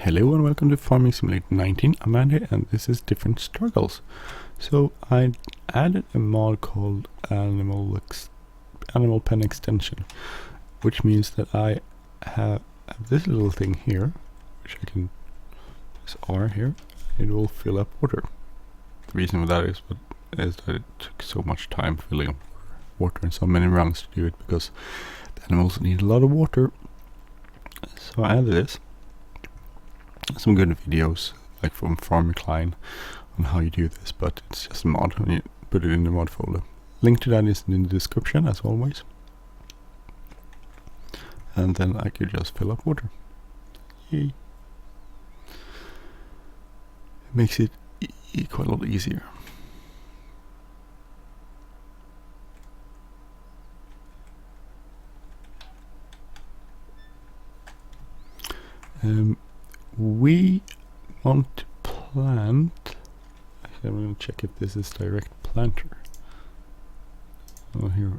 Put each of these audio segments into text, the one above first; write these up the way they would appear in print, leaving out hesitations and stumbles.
Hello and welcome to Farming Simulator 19. I'm Andy and this is Different Struggles. So I added a mod called Animal Pen Extension, which means that I have this little thing here, which I can press R here, it will fill up water. The reason for that is that it took so much time filling up water and so many rounds to do it because the animals need a lot of water. So I added this. Some good videos like from Farmer Klein on how you do this, but it's just a mod and you put it in the mod folder. Link to that is in the description as always. And then I could just fill up water. Yay. It makes it quite a lot easier. We want to plant. Actually, I'm going to check if this is direct planter. Oh, here,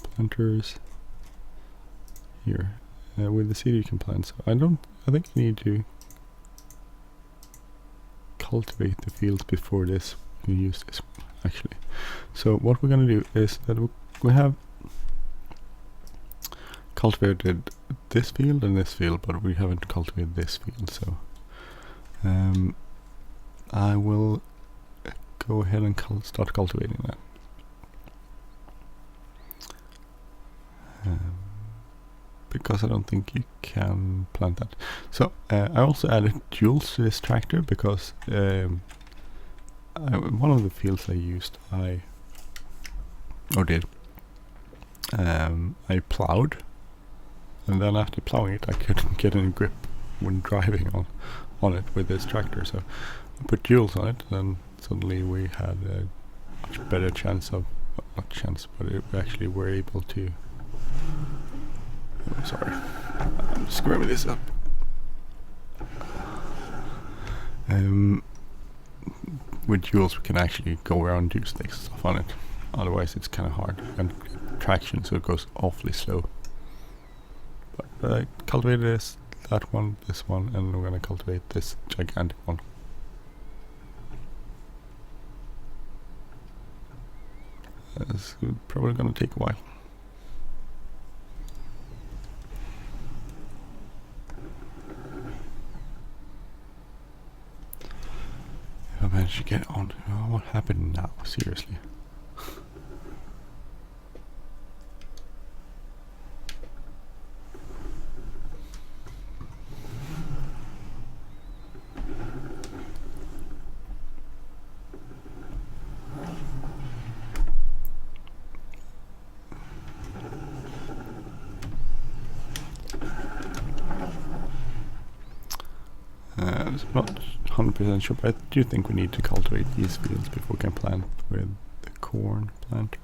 planters. Here, with the seed you can plant. So I think you need to cultivate the fields before this. You use this actually. So what we're going to do is that we have cultivated this field and this field, but we haven't cultivated this field, so I will go ahead and start cultivating that. Because I don't think you can plant that. So I also added duals to this tractor because one of the fields I used, I plowed. And then after plowing it, I couldn't get any grip when driving on it with this tractor. So I put duals on it, and suddenly we had a much better chance of, not chance, but we actually were able to. Oh, sorry, I'm screwing this up. With duals, we can actually go around and do stuff on it. Otherwise, it's kind of hard and traction, so it goes awfully slow. But I cultivated this one, and we're going to cultivate this gigantic one. It's probably going to take a while. If I manage to get on, oh, what happened now? Seriously. I'm not 100% sure, but I do think we need to cultivate these fields before we can plant with the corn planter.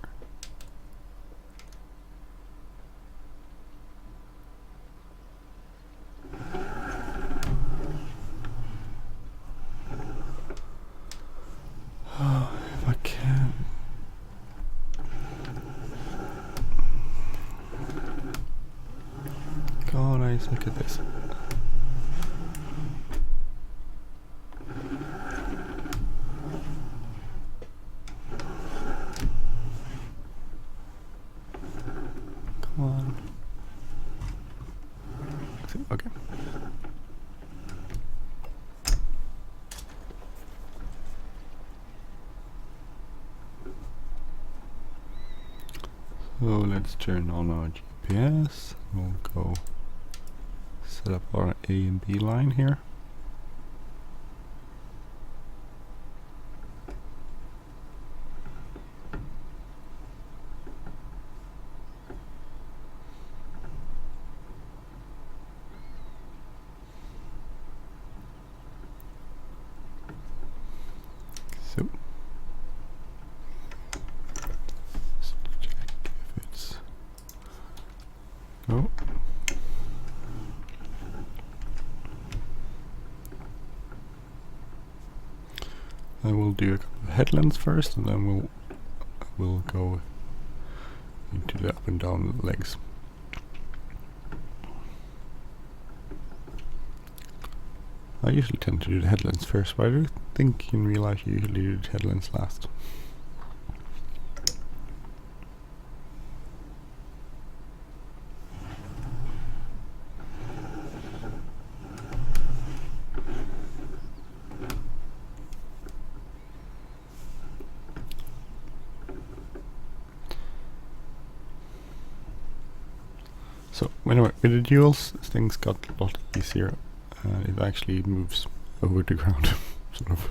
Oh, if I can. God, I suck at this. Okay. So let's turn on our GPS. We'll go set up our A and B line here. So let's check if it's no. I will do a couple of headlands first, and then we'll go into the up and down legs. I usually tend to do the headlands first, but I do think in real life you usually do the headlands last. So anyway, with the duels, things got a lot easier. It actually moves over the ground, sort of,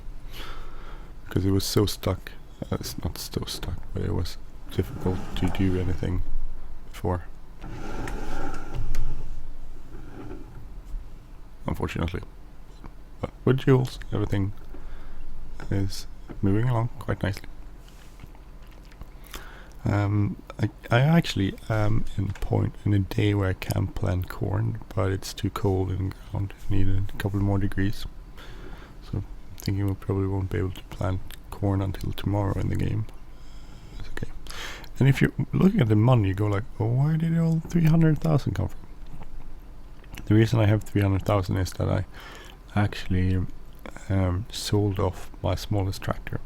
because it was so stuck. It's not so stuck, but it was difficult to do anything before. Unfortunately. But with duels, everything is moving along quite nicely. I actually am in a day where I can plant corn, but it's too cold in the ground. I need a couple more degrees. So I'm thinking we probably won't be able to plant corn until tomorrow in the game. That's okay. And if you're looking at the money, you go like, oh, where did all 300,000 come from? The reason I have 300,000 is that I actually sold off my smallest tractor,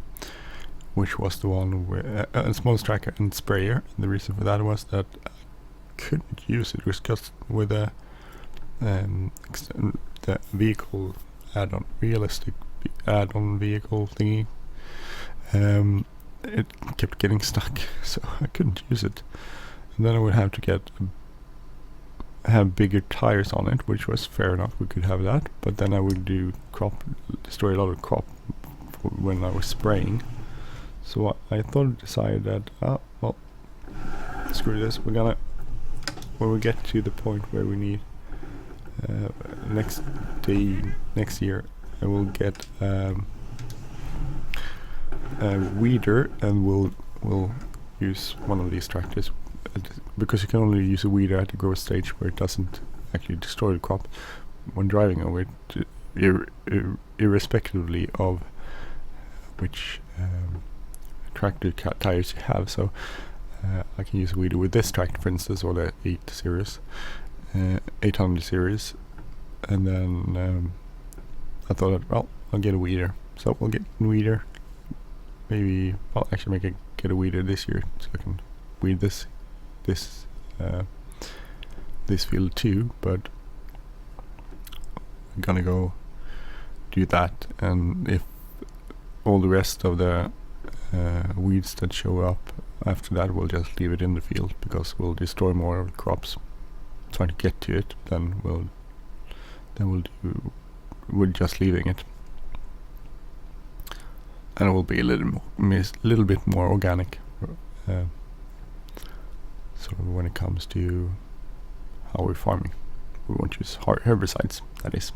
which was the one with smallest tractor and sprayer. And the reason for that was that I couldn't use it. It was just with the vehicle add-on, realistic add-on vehicle thingy. It kept getting stuck, so I couldn't use it. And then I would have to have bigger tires on it, which was fair enough. We could have that, but then I would destroy a lot of crop when I was spraying. So I decided that, well, screw this. When we get to the point where we need next year, I will get a weeder, and we'll use one of these tractors, because you can only use a weeder at the growth stage where it doesn't actually destroy the crop when driving over it, irrespectively of which tractor tires you have. So I can use a weeder with this tractor, for instance, or the 800 series, and then I thought that, well, I'll get a weeder. So we'll get a weeder. Maybe I'll actually get a weeder this year, so I can weed this field too. But I'm gonna go do that, and if all the rest of the weeds that show up after that, we'll just leave it in the field, because we'll destroy more of the crops trying to get to it than we'll do with just leaving it. And it will be a little bit more organic, sort of when it comes to how we're farming. We won't use herbicides, that is.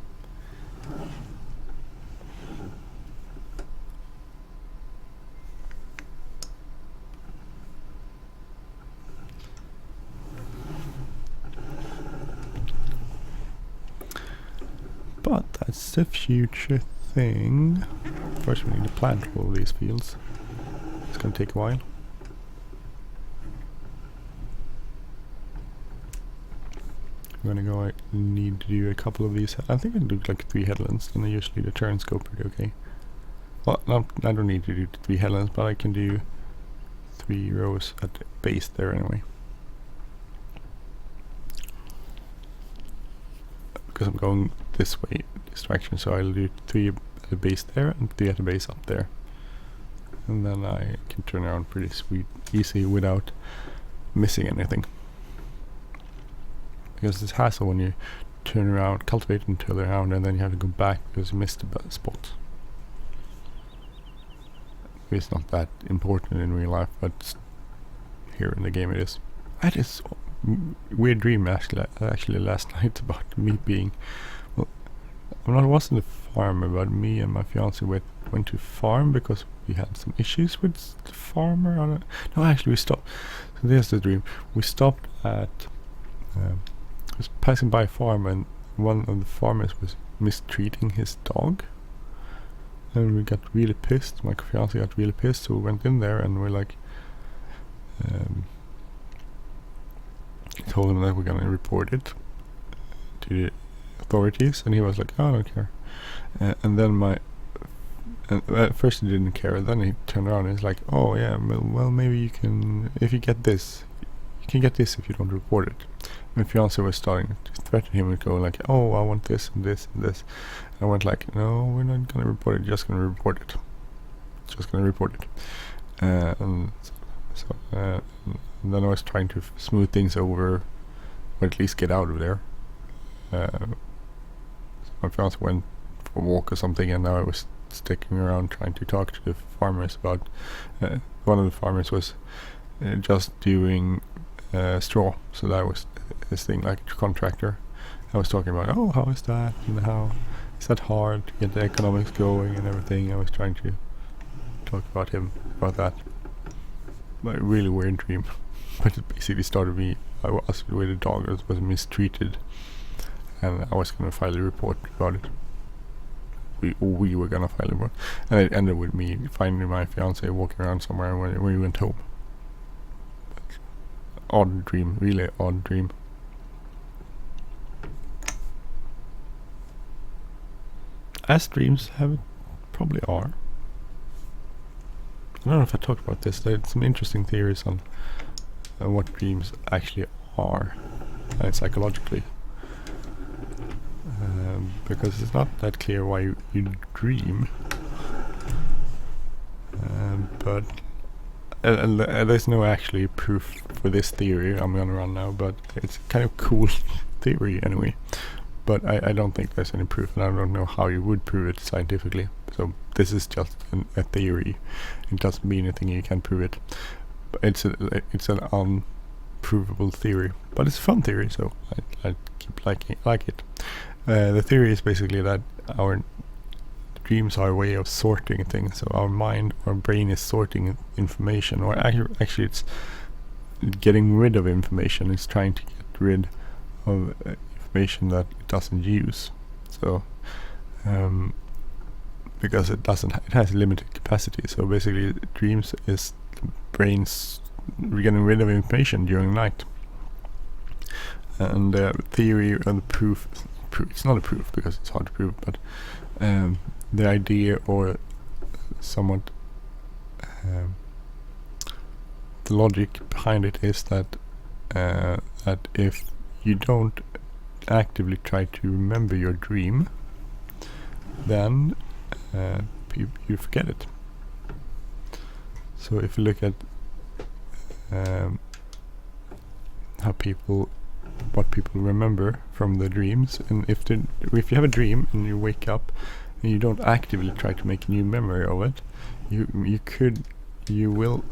But that's the future thing. First we need to plant all of these fields. It's going to take a while. I'm going to go, I need to do a couple of these. I think I can do like 3 headlands, and usually the turns go pretty okay. Well, no, I don't need to do 3 headlands, but I can do 3 rows at the base there anyway. Because I'm going this way, this direction, so I'll do 3 at the base there and 3 at the base up there. And then I can turn around pretty easy without missing anything. Because it's hassle when you turn around, cultivate and turn around, and then you have to go back because you missed the spot. It's not that important in real life, but here in the game it is. I had this weird dream actually last night about me being, well, I wasn't a farmer, but me and my fiance went to farm because we had some issues with the farmer. No, actually we stopped. So there's the dream. We stopped at, was passing by a farm, and one of the farmers was mistreating his dog. And we got really pissed. My fiance got really pissed, so we went in there and we're like, told him that we're gonna report it to the authorities, and he was like, oh, I don't care. and then at first he didn't care. Then he turned around and he's like, "Oh yeah, well maybe you can, if you get this, you can get this if you don't report it." My fiance was starting to threaten him and go like, "Oh, I want this and this and this." And I went like, "No, we're not gonna report it. Just gonna report it. Just gonna report it." And then I was trying to smooth things over, or at least get out of there. So my fiance went for a walk or something, and now I was sticking around trying to talk to the farmers about. One of the farmers was just doing straw, so that was his thing, like a contractor. I was talking about, "Oh, how is that? And how is that hard to get the economics going and everything?" I was trying to talk about him about that. But a really weird dream. But it basically started me. I was with a dog that was mistreated, and I was gonna file a report about it. We were gonna file a report, and it ended with me finding my fiance walking around somewhere when we went home. But odd dream, really odd dream. As dreams probably are. I don't know if I talked about this. There's some interesting theories on what dreams actually are psychologically. Because it's not that clear why you dream. But there's no actually proof for this theory I'm gonna run now, but it's kind of cool theory anyway. But I don't think there's any proof, and I don't know how you would prove it scientifically. So this is just a theory. It doesn't mean anything. You can't prove it. But it's an unprovable theory, but it's a fun theory, so I keep like it. The theory is basically that our dreams are a way of sorting things. So our brain is sorting information, or actually it's getting rid of information. It's trying to get rid of information that it doesn't use. So because it has limited capacity. So basically dreams is the brain's getting rid of information during the night. And the theory or the proof, it's not a proof because it's hard to prove, but the idea or somewhat the logic behind it is that that if you don't actively try to remember your dream, then you forget it. So if you look at what people remember from the dreams, and if you have a dream and you wake up and you don't actively try to make a new memory of it, you will,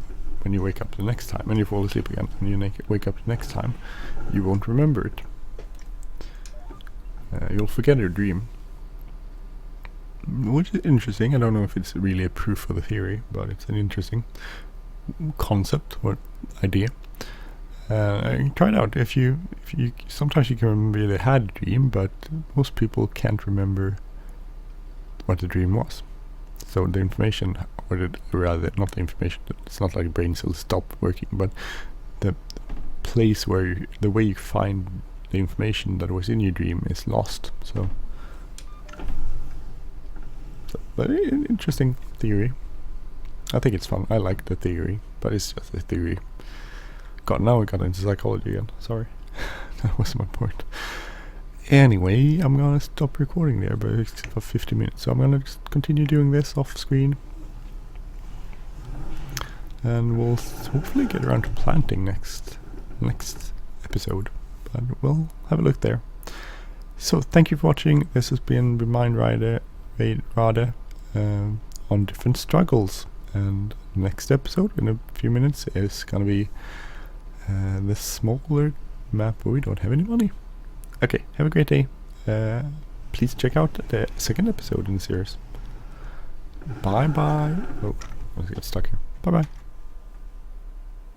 when you wake up the next time and you fall asleep again and you wake up the next time, you won't remember it. You'll forget your dream, which is interesting. I don't know if it's really a proof for the theory, but it's an interesting concept or idea. Try it out. If you sometimes you can remember they had a dream, but most people can't remember what the dream was. So the information, or rather not the information, it's not like brain cells stop working, but the place where the way you find the information that was in your dream is lost. So but interesting theory. I think it's fun. I like the theory, but it's just a theory. God, now we got into psychology again. Sorry. That was my point. Anyway, I'm gonna stop recording there, but it's for 50 minutes, so I'm gonna just continue doing this off screen. And we'll hopefully get around to planting next episode. But we'll have a look there. So thank you for watching. This has been Gemeinde Rade on different struggles. And next episode in a few minutes is gonna be the smaller map where we don't have any money. Okay, have a great day. Please check out the second episode in the series. Bye bye. Oh, I was getting stuck here. Bye bye.